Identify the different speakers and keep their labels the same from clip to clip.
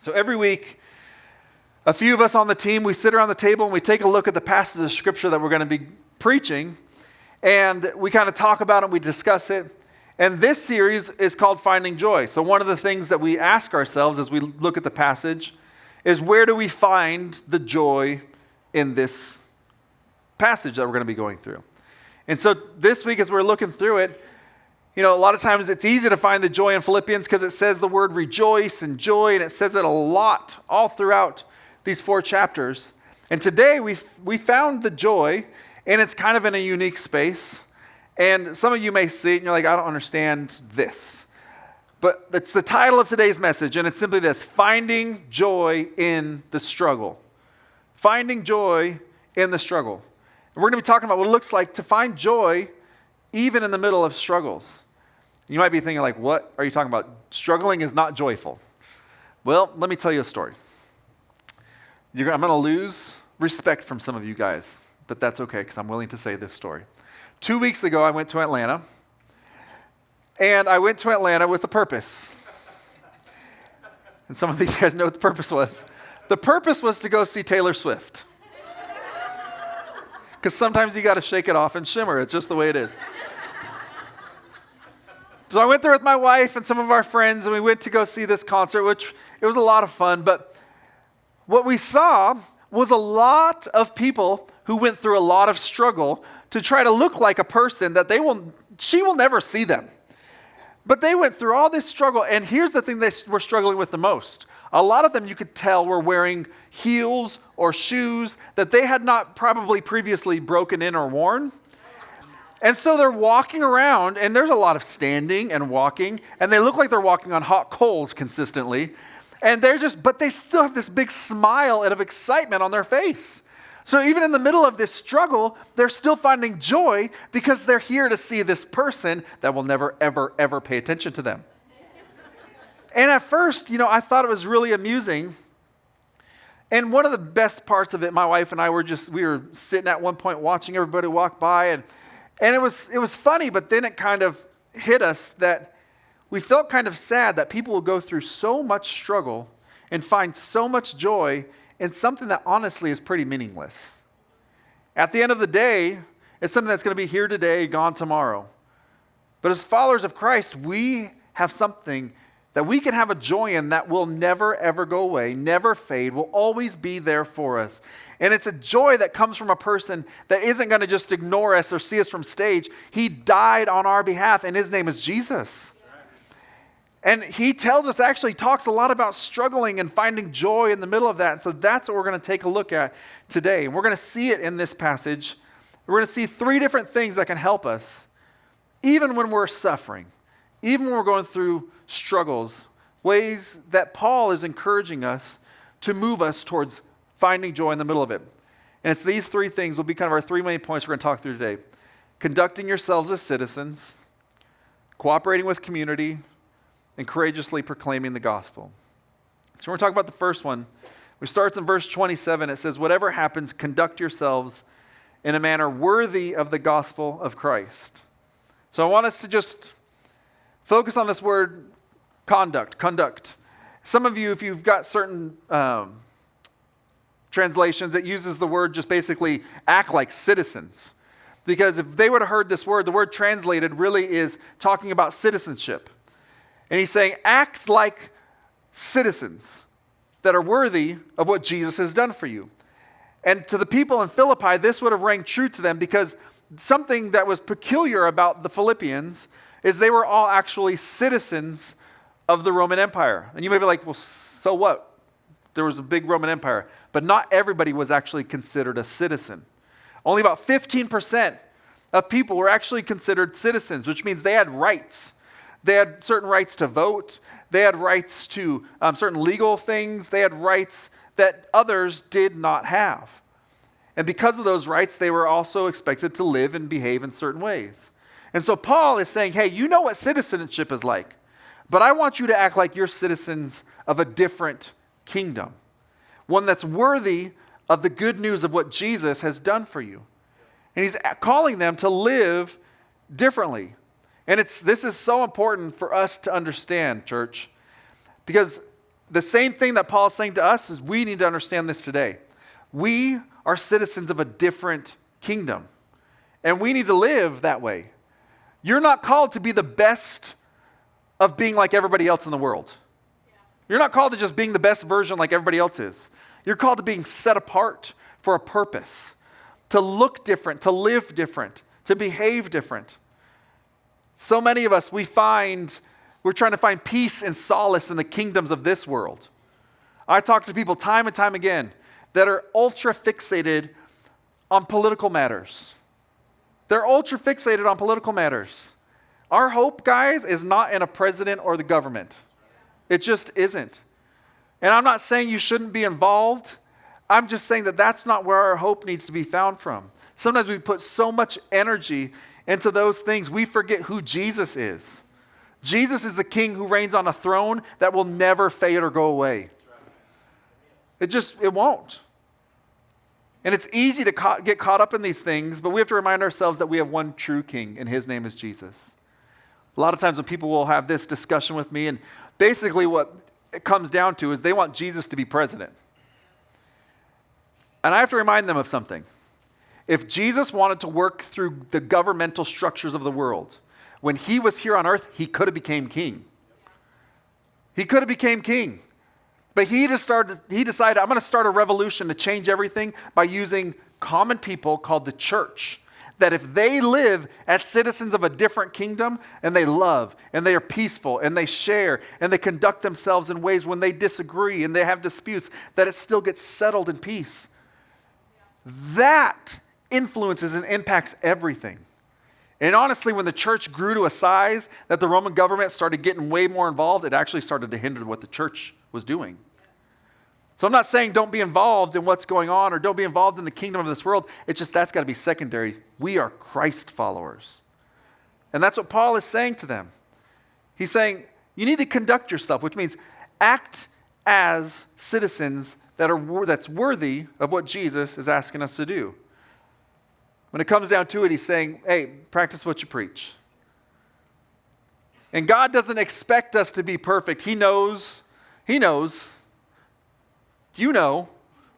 Speaker 1: So every week, a few of us on the team, we sit around the table and we take a look at the passage of Scripture that we're going to be preaching, and we kind of talk about it, we discuss it. And this series is called Finding Joy. So one of the things that we ask ourselves as we look at the passage is, where do we find the joy in this passage that we're going to be going through? And so this week as we're looking through it, a lot of times it's easy to find the joy in Philippians because it says the word rejoice and joy, and it says it a lot all throughout these 4 chapters. And today we found the joy, and it's kind of in a unique space. And some of you may see it and you're like, I don't understand this. But it's the title of today's message, and it's simply this: Finding Joy in the Struggle. Finding joy in the struggle. And we're going to be talking about what it looks like to find joy even in the middle of struggles. You might be thinking like, what are you talking about? Struggling is not joyful. Well, let me tell you a story. I'm going to lose respect from some of you guys, but that's okay because I'm willing to say this story. 2 weeks ago, I went to Atlanta, and I went to Atlanta with a purpose. And some of these guys know what the purpose was. The purpose was to go see Taylor Swift. Because sometimes you got to shake it off and shimmer. It's just the way it is. So I went there with my wife and some of our friends, and we went to go see this concert, which it was a lot of fun. But what we saw was a lot of people who went through a lot of struggle to try to look like a person that she will never see them. But they went through all this struggle, and here's the thing they were struggling with the most. A lot of them, you could tell, were wearing heels or shoes that they had not probably previously broken in or worn. And so they're walking around, and there's a lot of standing and walking, and they look like they're walking on hot coals consistently. And but they still have this big smile and of excitement on their face. So even in the middle of this struggle, they're still finding joy because they're here to see this person that will never, ever, ever pay attention to them. And at first, I thought it was really amusing. And one of the best parts of it, my wife and I we were sitting at one point watching everybody walk by, and it was funny, but then it kind of hit us that we felt kind of sad that people will go through so much struggle and find so much joy in something that honestly is pretty meaningless. At the end of the day, it's something that's going to be here today, gone tomorrow. But as followers of Christ, we have something that we can have a joy in that will never, ever go away, never fade, will always be there for us. And it's a joy that comes from a person that isn't going to just ignore us or see us from stage. He died on our behalf, and his name is Jesus. And he talks a lot about struggling and finding joy in the middle of that. And so that's what we're going to take a look at today. And we're going to see it in this passage. We're going to see 3 different things that can help us, even when we're suffering, even when we're going through struggles, ways that Paul is encouraging us to move us towards finding joy in the middle of it. And it's these 3 things will be kind of our 3 main points we're going to talk through today. Conducting yourselves as citizens, cooperating with community, and courageously proclaiming the gospel. So we're going to talk about the first one. We start in verse 27. It says, whatever happens, conduct yourselves in a manner worthy of the gospel of Christ. So I want us to just focus on this word conduct. Some of you, if you've got certain translations, it uses the word just basically act like citizens. Because if they would have heard this word, the word translated really is talking about citizenship. And he's saying, act like citizens that are worthy of what Jesus has done for you. And to the people in Philippi, this would have rang true to them because something that was peculiar about the Philippians is they were all actually citizens of the Roman Empire. And you may be like, well, so what? There was a big Roman Empire. But not everybody was actually considered a citizen. Only about 15% of people were actually considered citizens, which means they had rights. They had certain rights to vote. They had rights to certain legal things. They had rights that others did not have. And because of those rights, they were also expected to live and behave in certain ways. And so Paul is saying, hey, you know what citizenship is like, but I want you to act like you're citizens of a different kingdom, one that's worthy of the good news of what Jesus has done for you. And he's calling them to live differently. And this is so important for us to understand, church, because the same thing that Paul is saying to us is we need to understand this today. We are citizens of a different kingdom, and we need to live that way. You're not called to be the best of being like everybody else in the world. You're not called to just being the best version like everybody else is. You're called to being set apart for a purpose, to look different, to live different, to behave different. So many of us, we're trying to find peace and solace in the kingdoms of this world. I talk to people time and time again that are ultra fixated on political matters. They're ultra fixated on political matters. Our hope, guys, is not in a president or the government. It just isn't. And I'm not saying you shouldn't be involved. I'm just saying that that's not where our hope needs to be found from. Sometimes we put so much energy into those things, we forget who Jesus is. Jesus is the King who reigns on a throne that will never fade or go away. It won't. And it's easy to get caught up in these things, but we have to remind ourselves that we have one true King, and his name is Jesus. A lot of times when people will have this discussion with me, and basically what it comes down to is they want Jesus to be president. And I have to remind them of something. If Jesus wanted to work through the governmental structures of the world, when he was here on earth, he could have became king. He could have became king. But he decided, I'm going to start a revolution to change everything by using common people called the church. That if they live as citizens of a different kingdom, and they love, and they are peaceful, and they share, and they conduct themselves in ways when they disagree and they have disputes, that it still gets settled in peace. That influences and impacts everything. And honestly, when the church grew to a size that the Roman government started getting way more involved, it actually started to hinder what the church was doing. So I'm not saying don't be involved in what's going on or don't be involved in the kingdom of this world. It's just that's got to be secondary. We are Christ followers. And that's what Paul is saying to them. He's saying you need to conduct yourself, which means act as citizens that's worthy of what Jesus is asking us to do. When it comes down to it, he's saying, hey, practice what you preach. And God doesn't expect us to be perfect. He knows. You know.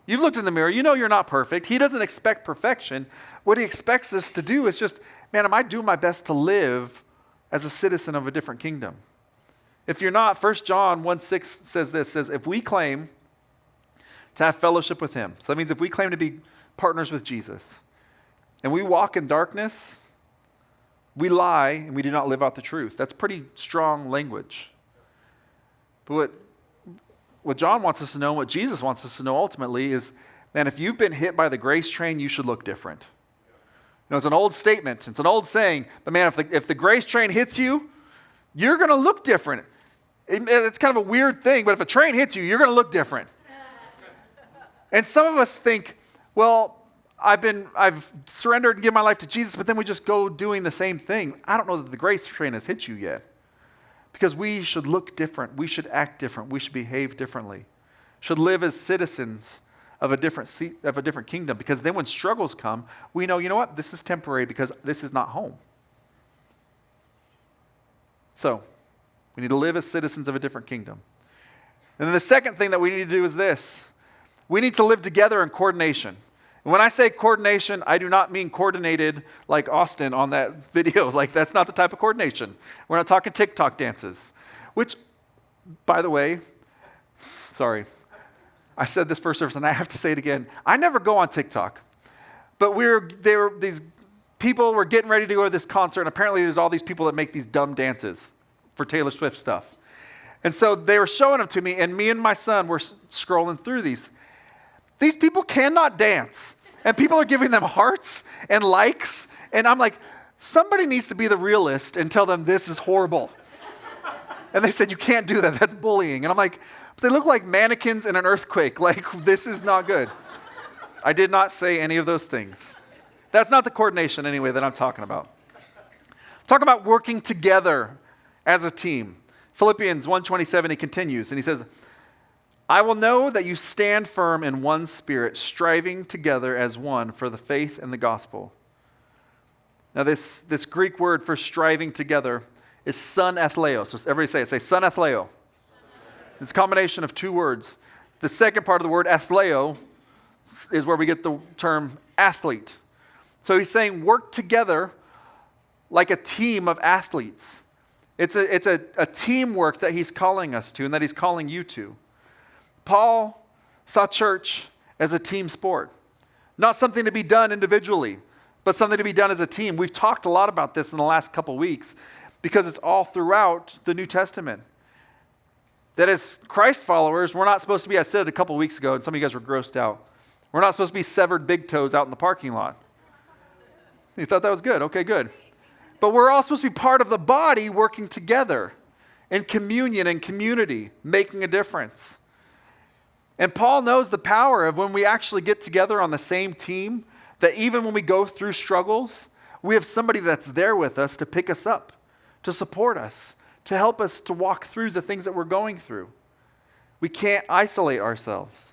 Speaker 1: You've looked in the mirror. You know you're not perfect. He doesn't expect perfection. What he expects us to do is just, man, am I doing my best to live as a citizen of a different kingdom? If you're not, 1 John 1:6 says, if we claim to have fellowship with him, so that means if we claim to be partners with Jesus, and we walk in darkness, we lie and we do not live out the truth. That's pretty strong language. But what John wants us to know, what Jesus wants us to know ultimately is, man, if you've been hit by the grace train, you should look different. You know, it's an old statement. It's an old saying. But man, if the grace train hits you, you're going to look different. It's kind of a weird thing, but if a train hits you, you're going to look different. And some of us think, well, I've surrendered and given my life to Jesus, but then we just go doing the same thing. I don't know that the grace train has hit you yet. Because we should look different. We should act different. We should behave differently. Should live as citizens of a different kingdom. Because then when struggles come, we know, you know what? This is temporary because this is not home. So, we need to live as citizens of a different kingdom. And then the second thing that we need to do is this. We need to live together in coordination. And when I say coordination, I do not mean coordinated like Austin on that video. Like, that's not the type of coordination. We're not talking TikTok dances. Which, by the way, sorry, I said this first service and I have to say it again. I never go on TikTok. But these people were getting ready to go to this concert, and apparently there's all these people that make these dumb dances for Taylor Swift stuff. And so they were showing them to me, and me and my son were scrolling through these. These people cannot dance. And people are giving them hearts and likes. And I'm like, somebody needs to be the realist and tell them this is horrible. And they said, you can't do that. That's bullying. And I'm like, but they look like mannequins in an earthquake. Like, this is not good. I did not say any of those things. That's not the coordination anyway that I'm talking about. I'm talking about working together as a team. Philippians 1:27, he continues, and he says, I will know that you stand firm in one spirit, striving together as one for the faith and the gospel. Now this Greek word for striving together is sunathleo. So everybody say it. Say sunathleo. It's a combination of two words. The second part of the word, athleo, is where we get the term athlete. So he's saying work together like a team of athletes. It's a teamwork that he's calling us to and that he's calling you to. Paul saw church as a team sport. Not something to be done individually, but something to be done as a team. We've talked a lot about this in the last couple weeks because it's all throughout the New Testament. That as Christ followers, we're not supposed to be, I said it a couple weeks ago, and some of you guys were grossed out. We're not supposed to be severed big toes out in the parking lot. You thought that was good? Okay, good. But we're all supposed to be part of the body working together in communion and community, making a difference. And Paul knows the power of when we actually get together on the same team, that even when we go through struggles, we have somebody that's there with us to pick us up, to support us, to help us to walk through the things that we're going through. We can't isolate ourselves.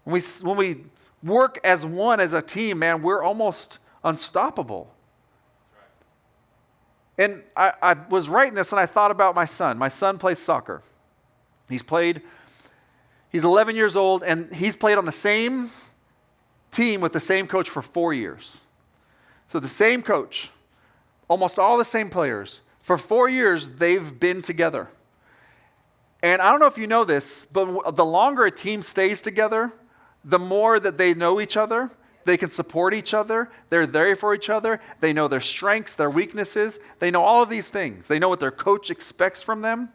Speaker 1: When we work as one, as a team, man, we're almost unstoppable. And I was writing this and I thought about my son. My son plays soccer. He's 11 years old and he's played on the same team with the same coach for 4 years. So the same coach, almost all the same players. For 4 years, they've been together. And I don't know if you know this, but the longer a team stays together, the more that they know each other, they can support each other, they're there for each other, they know their strengths, their weaknesses, they know all of these things. They know what their coach expects from them.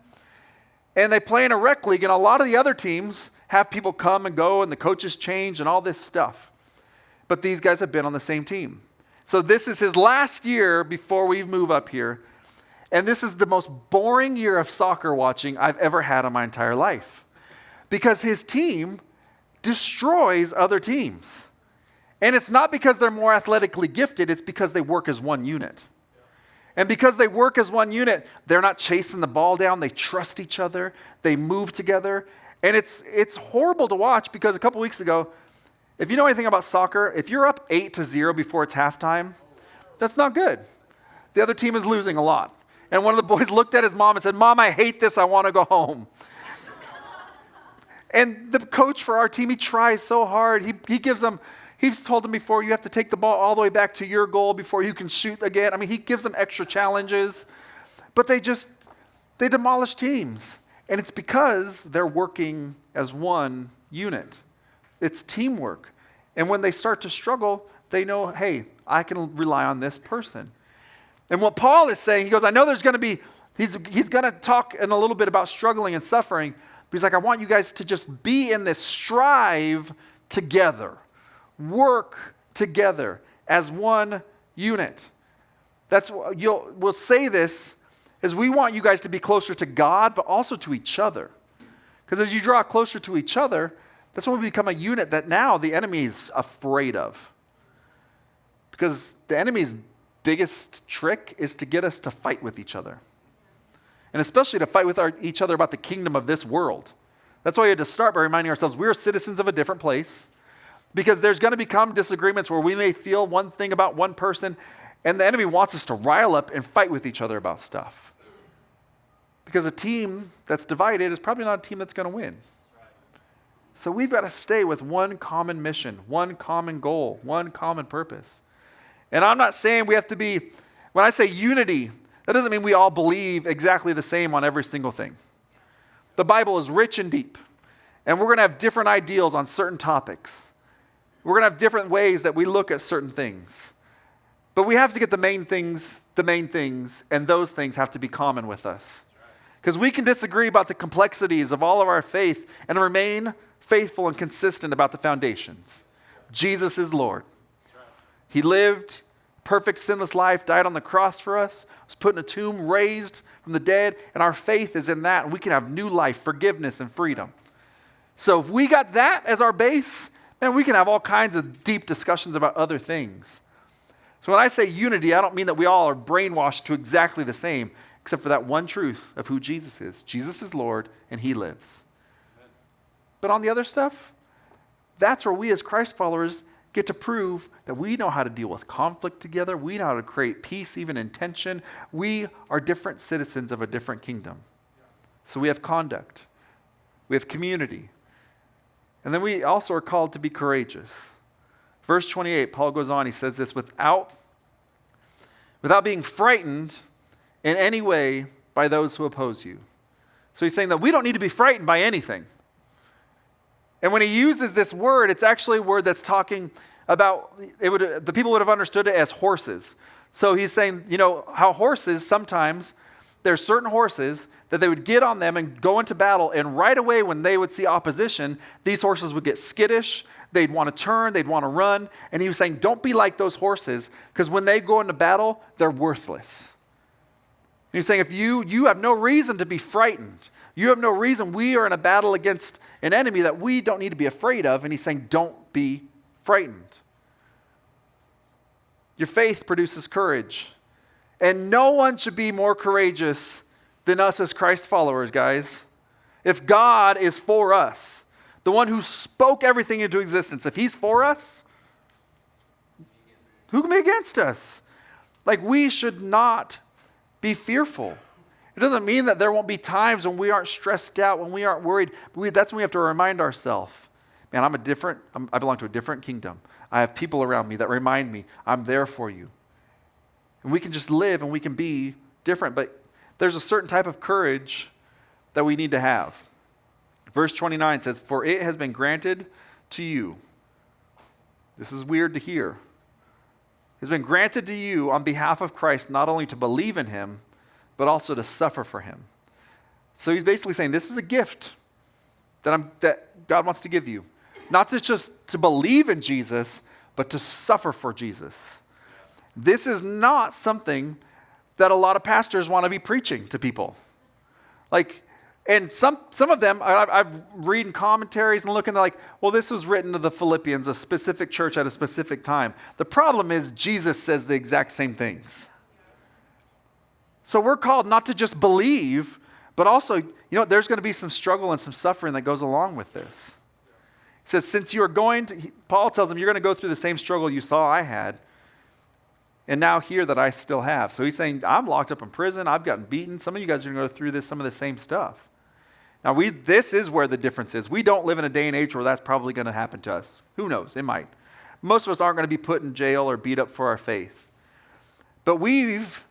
Speaker 1: And they play in a rec league, and a lot of the other teams have people come and go, and the coaches change and all this stuff. But these guys have been on the same team. So this is his last year before we move up here. And this is the most boring year of soccer watching I've ever had in my entire life. Because his team destroys other teams. And it's not because they're more athletically gifted, it's because they work as one unit. And because they work as one unit, they're not chasing the ball down, they trust each other, they move together. And it's horrible to watch because a couple weeks ago, if you know anything about soccer, if you're up 8-0 before it's halftime, that's not good. The other team is losing a lot. And one of the boys looked at his mom and said, "Mom, I hate this, I want to go home." And the coach for our team, he tries so hard. He's told them before, you have to take the ball all the way back to your goal before you can shoot again. I mean, he gives them extra challenges. But they demolish teams. And it's because they're working as one unit. It's teamwork. And when they start to struggle, they know, hey, I can rely on this person. And what Paul is saying, he goes, I know there's going to be, he's going to talk in a little bit about struggling and suffering. But he's like, I want you guys to just be in this strive together. Work together as one unit. We'll say this is we want you guys to be closer to God, but also to each other. Because as you draw closer to each other, that's when we become a unit that now the enemy is afraid of. Because the enemy's biggest trick is to get us to fight with each other. And especially to fight with each other about the kingdom of this world. That's why we had to start by reminding ourselves we're citizens of a different place. Because there's going to become disagreements where we may feel one thing about one person, and the enemy wants us to rile up and fight with each other about stuff. Because a team that's divided is probably not a team that's going to win. So we've got to stay with one common mission, one common goal, one common purpose. And I'm not saying we have to be, when I say unity, that doesn't mean we all believe exactly the same on every single thing. The Bible is rich and deep, and we're going to have different ideals on certain topics. We're going to have different ways that we look at certain things. But we have to get the main things, and those things have to be common with us. Because we can disagree about the complexities of all of our faith and remain faithful and consistent about the foundations. Jesus is Lord. He lived perfect, sinless life, died on the cross for us, was put in a tomb, raised from the dead, and our faith is in that, and we can have new life, forgiveness, and freedom. So if we got that as our base, then we can have all kinds of deep discussions about other things. So when I say unity, I don't mean that we all are brainwashed to exactly the same, except for that one truth of who Jesus is. Jesus is Lord, and He lives. Amen. But on the other stuff, that's where we as Christ followers get to prove that we know how to deal with conflict together. We know how to create peace, even in tension. We are different citizens of a different kingdom. So we have conduct. We have community. And then we also are called to be courageous. Verse 28, Paul goes on, he says this, without being frightened in any way by those who oppose you. So he's saying that we don't need to be frightened by anything. And when he uses this word, it's actually a word that's talking about, the people would have understood it as horses. So he's saying, you know, how horses sometimes, there's certain horses that they would get on them and go into battle, and right away when they would see opposition, these horses would get skittish, they'd want to turn, they'd want to run, and he was saying, don't be like those horses, because when they go into battle, they're worthless. And he's saying, if you have no reason to be frightened, you have no reason, we are in a battle against an enemy that we don't need to be afraid of, and he's saying, don't be frightened. Your faith produces courage, and no one should be more courageous than us as Christ followers, guys. If God is for us, the one who spoke everything into existence, if he's for us, who can be against us? Like, we should not be fearful. It doesn't mean that there won't be times when we aren't stressed out, when we aren't worried. That's when we have to remind ourselves, man, I belong to a different kingdom. I have people around me that remind me, I'm there for you. And we can just live and we can be different, but there's a certain type of courage that we need to have. Verse 29 says, for it has been granted to you. This is weird to hear. It has been granted to you on behalf of Christ, not only to believe in him, but also to suffer for him. So he's basically saying, this is a gift that God wants to give you. Not just to believe in Jesus, but to suffer for Jesus. This is not something that a lot of pastors want to be preaching to people. Like, and some of them, I've reading commentaries and looking, they're like, well, this was written to the Philippians, a specific church at a specific time. The problem is Jesus says the exact same things. So we're called not to just believe, but also, there's going to be some struggle and some suffering that goes along with this. He says, since you are Paul tells them, you're going to go through the same struggle you saw I had, and now hear that I still have. So he's saying, I'm locked up in prison. I've gotten beaten. Some of you guys are going to go through some of the same stuff. Now, this is where the difference is. We don't live in a day and age where that's probably going to happen to us. Who knows? It might. Most of us aren't going to be put in jail or beat up for our faith. But we've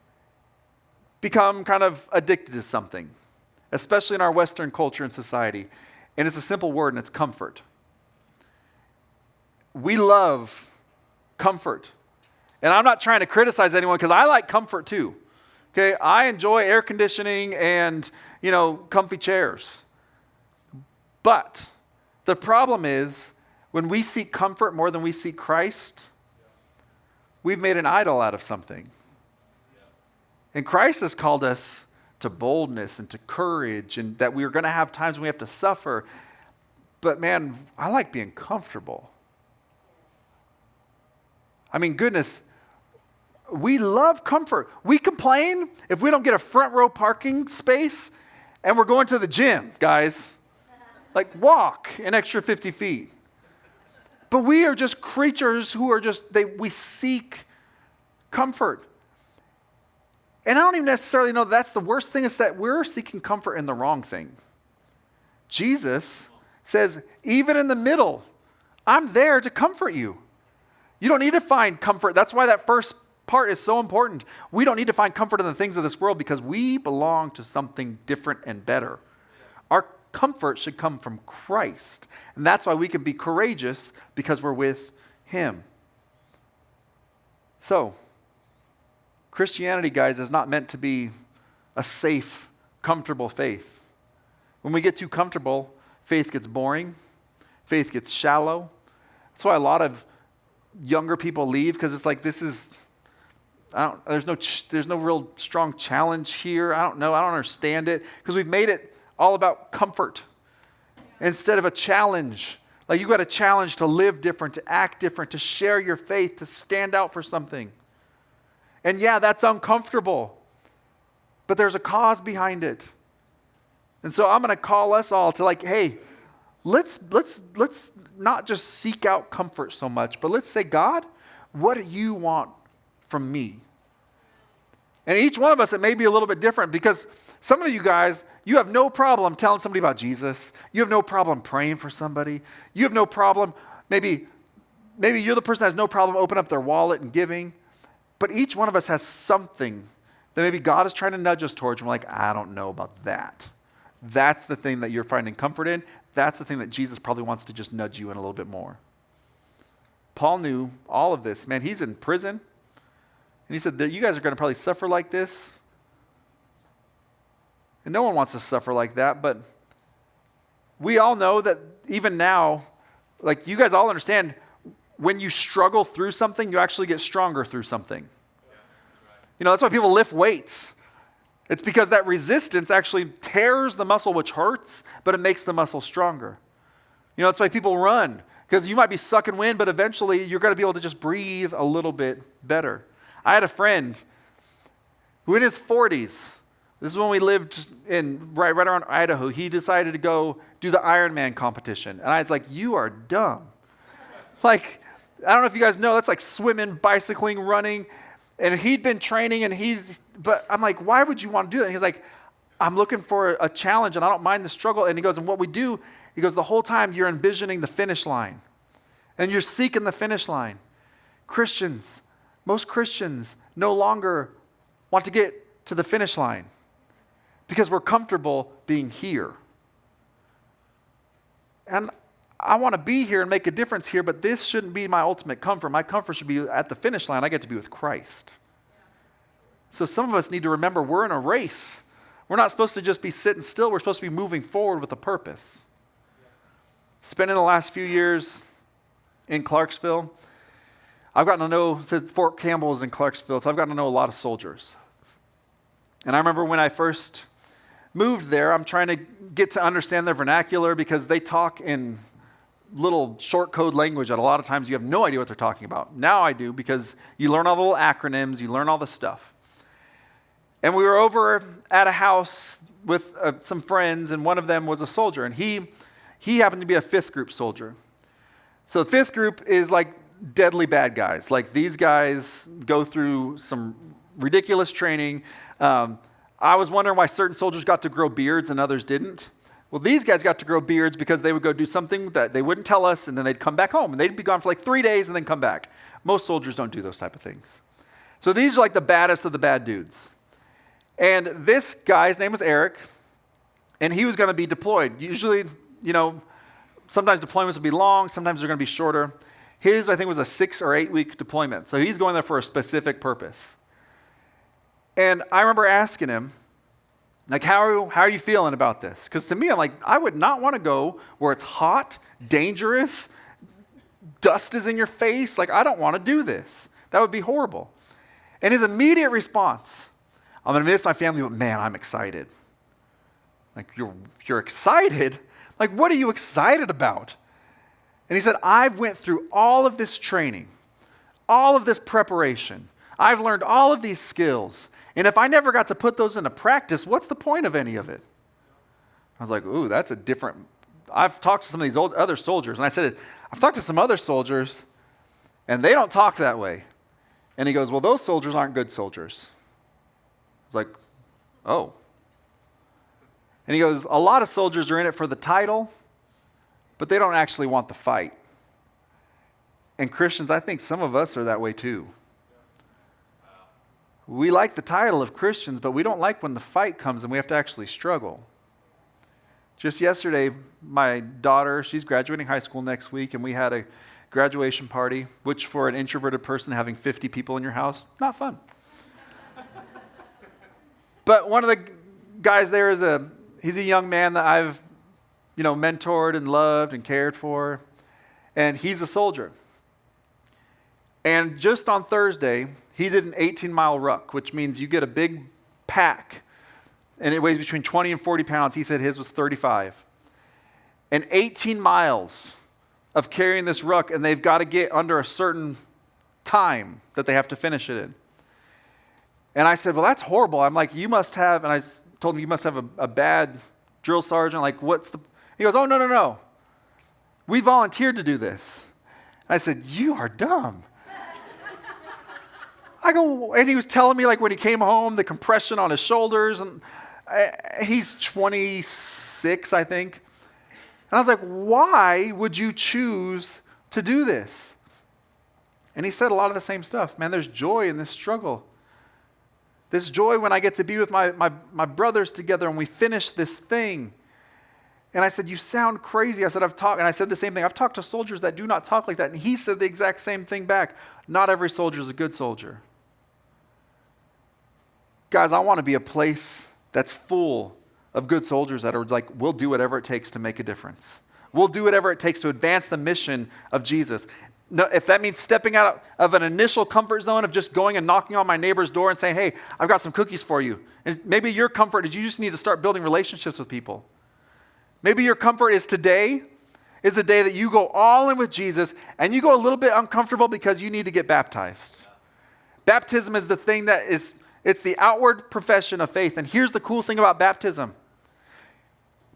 Speaker 1: become kind of addicted to something, especially in our Western culture and society. And it's a simple word, and it's comfort. We love comfort. And I'm not trying to criticize anyone because I like comfort too. Okay, I enjoy air conditioning and, comfy chairs. But the problem is when we seek comfort more than we seek Christ, we've made an idol out of something. And Christ has called us to boldness and to courage, and that we are going to have times when we have to suffer. But man, I like being comfortable. I mean, goodness, we love comfort. We complain if we don't get a front row parking space and we're going to the gym, guys. Like, walk an extra 50 feet. But we are just creatures who are we seek comfort. And I don't even necessarily know that's the worst thing, is that we're seeking comfort in the wrong thing. Jesus says, even in the middle, I'm there to comfort you. You don't need to find comfort. That's why that first part is so important. We don't need to find comfort in the things of this world because we belong to something different and better. Our comfort should come from Christ. And that's why we can be courageous, because we're with him. So, Christianity, guys, is not meant to be a safe, comfortable faith. When we get too comfortable, faith gets boring. Faith gets shallow. That's why a lot of younger people leave, because it's like, there's no real strong challenge here. I don't understand it, because we've made it all about comfort instead of a challenge. Like, you got a challenge to live different, to act different, to share your faith, to stand out for something. And yeah, that's uncomfortable, but there's a cause behind it. And so I'm going to call us all to, like, hey, let's not just seek out comfort so much, but let's say, God, what do you want from me? And each one of us, it may be a little bit different, because Some of you guys, you have no problem telling somebody about Jesus. You have no problem praying for somebody. You have no problem, maybe you're the person that has no problem opening up their wallet and giving. But each one of us has something that maybe God is trying to nudge us towards. And we're like, I don't know about that. That's the thing that you're finding comfort in. That's the thing that Jesus probably wants to just nudge you in a little bit more. Paul knew all of this. Man, he's in prison. And he said, you guys are going to probably suffer like this. And no one wants to suffer like that. But we all know that even now, like you guys all understand, when you struggle through something, you actually get stronger through something. You know, that's why people lift weights. It's because that resistance actually tears the muscle, which hurts, but it makes the muscle stronger. You know, that's why people run. Because you might be sucking wind, but eventually you're going to be able to just breathe a little bit better. I had a friend who in his 40s, this is when we lived in right around Idaho, he decided to go do the Ironman competition. And I was like, you are dumb. Like, I don't know if you guys know, that's like swimming, bicycling, running. And he'd been training but I'm like, why would you want to do that? And he's like, I'm looking for a challenge and I don't mind the struggle. And he goes, and what we do, he goes, the whole time you're envisioning the finish line. And you're seeking the finish line. Most Christians no longer want to get to the finish line because we're comfortable being here. And I want to be here and make a difference here, but this shouldn't be my ultimate comfort. My comfort should be at the finish line. I get to be with Christ. So some of us need to remember we're in a race. We're not supposed to just be sitting still. We're supposed to be moving forward with a purpose. Spending the last few years in Clarksville, I've gotten to know, Fort Campbell is in Clarksville, so I've gotten to know a lot of soldiers. And I remember when I first moved there, I'm trying to get to understand their vernacular because they talk in little short code language that a lot of times you have no idea what they're talking about. Now I do because you learn all the little acronyms, you learn all the stuff. And we were over at a house with some friends, and one of them was a soldier, and he happened to be a 5th group soldier. So the 5th group is like deadly bad guys. Like these guys go through some ridiculous training. I was wondering why certain soldiers got to grow beards and others didn't. Well, these guys got to grow beards because they would go do something that they wouldn't tell us, and then they'd come back home. And they'd be gone for like 3 days and then come back. Most soldiers don't do those type of things. So these are like the baddest of the bad dudes. And this guy's name was Eric, and he was going to be deployed. Usually, you know, sometimes deployments would be long, sometimes they're going to be shorter. His, I think, was a 6 or 8 week deployment. So he's going there for a specific purpose. And I remember asking him, like, how are you feeling about this? Because to me, I'm like, I would not want to go where it's hot, dangerous, dust is in your face. Like, I don't want to do this. That would be horrible. And his immediate response, I'm going to miss my family, but man, I'm excited. Like, you're excited? Like, what are you excited about? And he said, I've went through all of this training, all of this preparation. I've learned all of these skills. And if I never got to put those into practice, what's the point of any of it? I was like, ooh, that's a different... I've talked to some of these other soldiers, and I said, I've talked to some other soldiers, and they don't talk that way. And he goes, well, those soldiers aren't good soldiers. I was like, oh. And he goes, a lot of soldiers are in it for the title, but they don't actually want the fight. And Christians, I think some of us are that way too. We like the title of Christians, but we don't like when the fight comes and we have to actually struggle. Just yesterday, my daughter, she's graduating high school next week, and we had a graduation party, which for an introverted person, having 50 people in your house, not fun. But one of the guys there he's a young man that I've, mentored and loved and cared for, and he's a soldier. And just on Thursday, he did an 18-mile ruck, which means you get a big pack, and it weighs between 20 and 40 pounds. He said his was 35. And 18 miles of carrying this ruck, and they've got to get under a certain time that they have to finish it in. And I said, well, that's horrible. I'm like, you must have, and I told him, you must have a bad drill sergeant. Like, he goes, oh, no. We volunteered to do this. And I said, you are dumb. I go, and he was telling me, like, when he came home, the compression on his shoulders. And He's 26, I think. And I was like, why would you choose to do this? And he said a lot of the same stuff. Man, there's joy in this struggle. There's joy when I get to be with my brothers together and we finish this thing. And I said, you sound crazy. I said, and I said the same thing. I've talked to soldiers that do not talk like that. And he said the exact same thing back. Not every soldier is a good soldier. Guys, I want to be a place that's full of good soldiers that are like, we'll do whatever it takes to make a difference. We'll do whatever it takes to advance the mission of Jesus. No, if that means stepping out of an initial comfort zone of just going and knocking on my neighbor's door and saying, hey, I've got some cookies for you. And maybe your comfort is you just need to start building relationships with people. Maybe your comfort is today is the day that you go all in with Jesus and you go a little bit uncomfortable because you need to get baptized. Baptism is the thing it's the outward profession of faith. And here's the cool thing about baptism.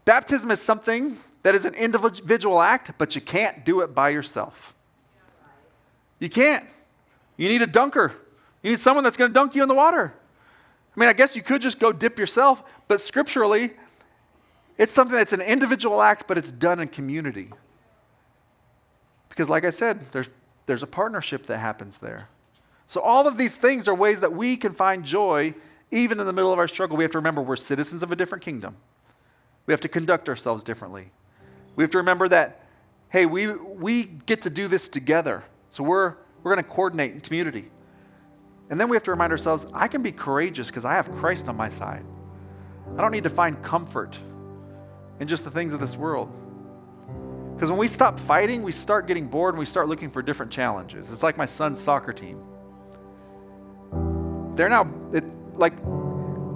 Speaker 1: Baptism is something that is an individual act, but you can't do it by yourself. You can't. You need a dunker. You need someone that's going to dunk you in the water. I mean, I guess you could just go dip yourself, but scripturally, it's something that's an individual act, but it's done in community. Because like I said, there's a partnership that happens there. So all of these things are ways that we can find joy even in the middle of our struggle. We have to remember we're citizens of a different kingdom. We have to conduct ourselves differently. We have to remember that, hey, we get to do this together. So we're going to coordinate in community. And then we have to remind ourselves, I can be courageous because I have Christ on my side. I don't need to find comfort in just the things of this world. Because when we stop fighting, we start getting bored and we start looking for different challenges. It's like my son's soccer team.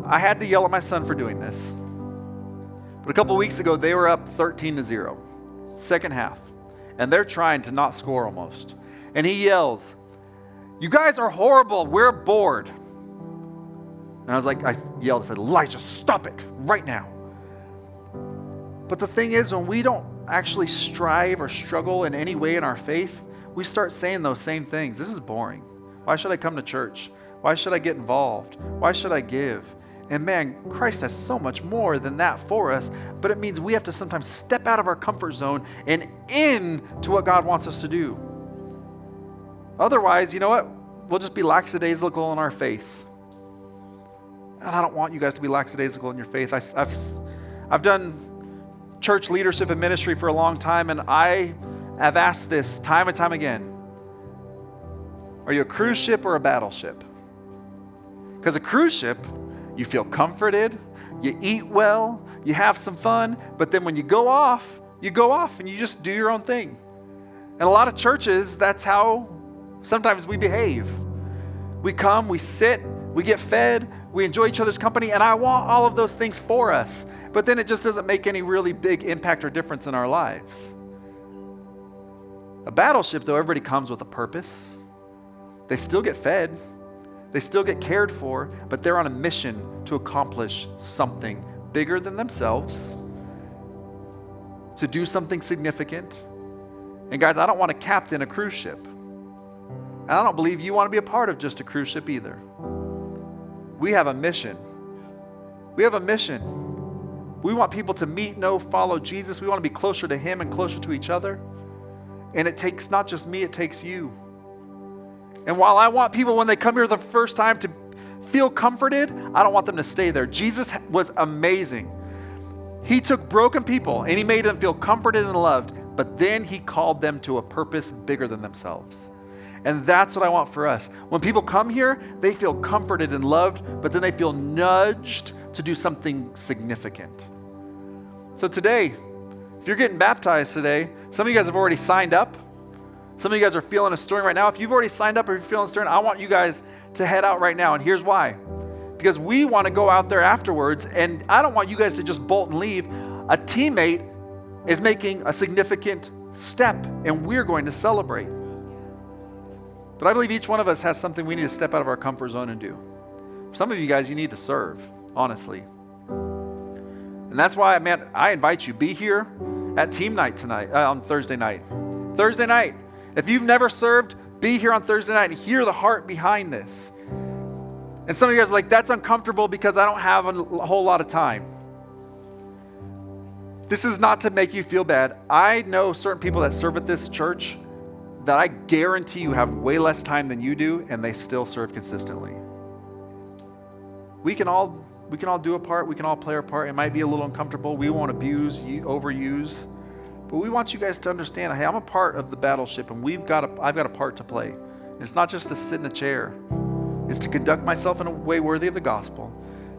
Speaker 1: I had to yell at my son for doing this. But a couple weeks ago, they were up 13-0, second half. And they're trying to not score almost. And he yells, you guys are horrible, we're bored. And I yelled and said, Elijah, stop it right now. But the thing is, when we don't actually strive or struggle in any way in our faith, we start saying those same things. This is boring. Why should I come to church? Why should I get involved? Why should I give? And man, Christ has so much more than that for us, but it means we have to sometimes step out of our comfort zone and into what God wants us to do. Otherwise, you know what? We'll just be lackadaisical in our faith. And I don't want you guys to be lackadaisical in your faith. I've done church leadership and ministry for a long time, and I have asked this time and time again. Are you a cruise ship or a battleship? Because a cruise ship, you feel comforted, you eat well, you have some fun, but then when you go off and you just do your own thing. And a lot of churches, that's how sometimes we behave. We come, we sit, we get fed, we enjoy each other's company, and I want all of those things for us. But then it just doesn't make any really big impact or difference in our lives. A battleship, though, everybody comes with a purpose. They still get fed. They still get cared for, but they're on a mission to accomplish something bigger than themselves, to do something significant. And guys, I don't want to captain a cruise ship. And I don't believe you want to be a part of just a cruise ship either. We have a mission. We have a mission. We want people to meet, know, follow Jesus. We want to be closer to Him and closer to each other. And it takes not just me, it takes you. And while I want people when they come here the first time to feel comforted, I don't want them to stay there. Jesus was amazing. He took broken people and He made them feel comforted and loved, but then He called them to a purpose bigger than themselves. And that's what I want for us. When people come here, they feel comforted and loved, but then they feel nudged to do something significant. So today, if you're getting baptized today, some of you guys have already signed up. Some of you guys are feeling a stirring right now. If you've already signed up or you're feeling a stirring, I want you guys to head out right now. And here's why. Because we want to go out there afterwards, and I don't want you guys to just bolt and leave. A teammate is making a significant step, and we're going to celebrate. But I believe each one of us has something we need to step out of our comfort zone and do. Some of you guys, you need to serve, honestly. And that's why, man, I invite you, be here at team night tonight, on Thursday night. Thursday night. If you've never served, be here on Thursday night and hear the heart behind this. And some of you guys are like, that's uncomfortable because I don't have a whole lot of time. This is not to make you feel bad. I know certain people that serve at this church that I guarantee you have way less time than you do, and they still serve consistently. We can all do a part. We can all play our part. It might be a little uncomfortable. We won't abuse, overuse. But we want you guys to understand, hey, I'm a part of the battleship, and I've got a part to play. And it's not just to sit in a chair. It's to conduct myself in a way worthy of the gospel.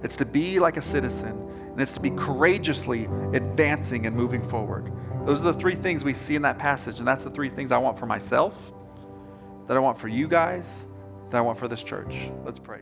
Speaker 1: It's to be like a citizen. And it's to be courageously advancing and moving forward. Those are the three things we see in that passage. And that's the three things I want for myself, that I want for you guys, that I want for this church. Let's pray.